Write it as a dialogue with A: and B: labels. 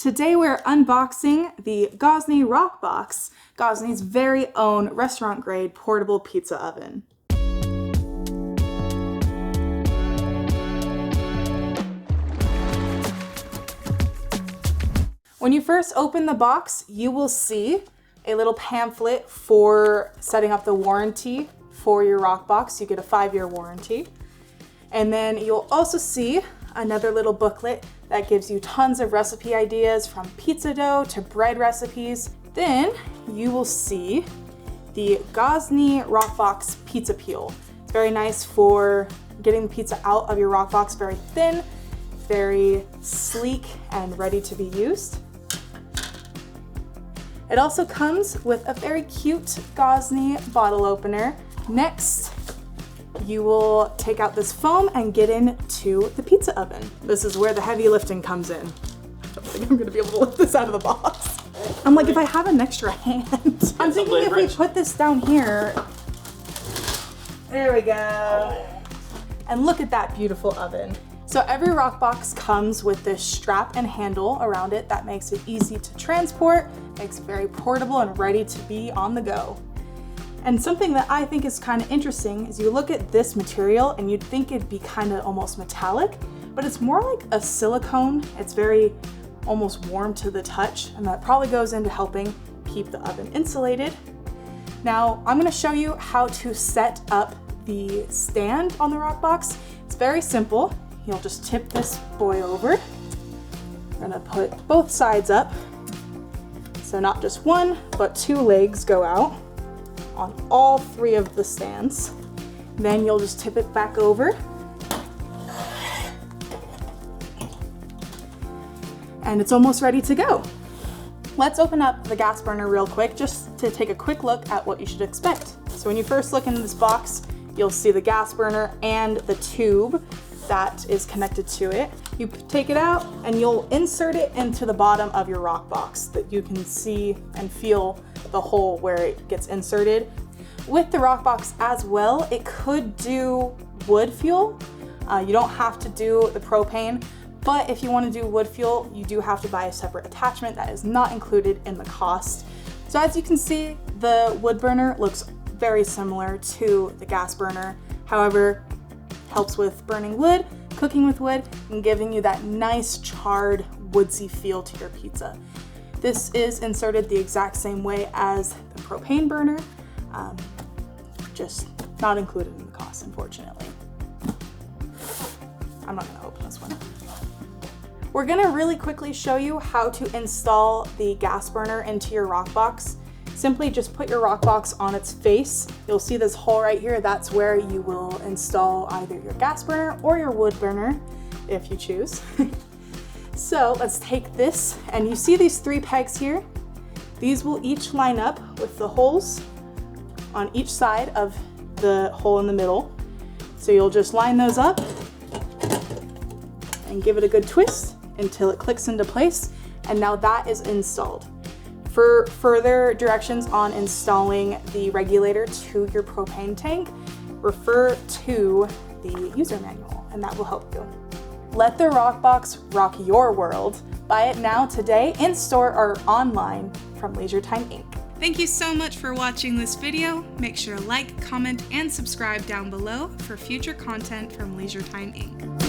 A: Today we're unboxing the Gozney Roccbox, Gozney's very own restaurant-grade portable pizza oven. When you first open the box, you will see a little pamphlet for setting up the warranty for your Roccbox. You get a 5-year warranty. And then you'll also see another little booklet that gives you tons of recipe ideas from pizza dough to bread recipes. Then you will see the Gozney Roccbox pizza peel. It's very nice for getting the pizza out of your Roccbox, very thin, very sleek, and ready to be used. It also comes with a very cute Gozney bottle opener. Next, you will take out this foam and get into the pizza oven. This is where the heavy lifting comes in. I don't think I'm gonna be able to lift this out of the box. I'm like, if I have an extra hand. I'm thinking if we put this down here. There we go. And look at that beautiful oven. So every Roccbox comes with this strap and handle around it that makes it easy to transport, makes it very portable and ready to be on the go. And something that I think is kind of interesting is you look at this material and you'd think it'd be kind of almost metallic, but it's more like a silicone. It's very almost warm to the touch, and that probably goes into helping keep the oven insulated. Now, I'm gonna show you how to set up the stand on the Roccbox. It's very simple. You'll just tip this boy over. We're gonna put both sides up. So not just one, but 2 legs go out on all 3 of the stands. Then you'll just tip it back over. And it's almost ready to go. Let's open up the gas burner real quick just to take a quick look at what you should expect. So when you first look into this box, you'll see the gas burner and the tube that is connected to it. You take it out and you'll insert it into the bottom of your Roccbox that you can see and feel the hole where it gets inserted. With the Roccbox as well, it could do wood fuel. You don't have to do the propane, but if you want to do wood fuel, you do have to buy a separate attachment that is not included in the cost. So as you can see, the wood burner looks very similar to the gas burner. However, helps with burning wood, cooking with wood, and giving you that nice charred woodsy feel to your pizza. This is inserted the exact same way as the propane burner, just not included in the cost, unfortunately. I'm not gonna open this one. We're gonna really quickly show you how to install the gas burner into your Roccbox. Simply just put your Roccbox on its face. You'll see this hole right here. That's where you will install either your gas burner or your wood burner, if you choose. So let's take this, and you see these 3 pegs here? These will each line up with the holes on each side of the hole in the middle. So you'll just line those up and give it a good twist until it clicks into place. And now that is installed. For further directions on installing the regulator to your propane tank, refer to the user manual, and that will help you. Let the Roccbox rock your world. Buy it now, today, in store or online from Leisure Time Inc. Thank you so much for watching this video. Make sure to like, comment, and subscribe down below for future content from Leisure Time Inc.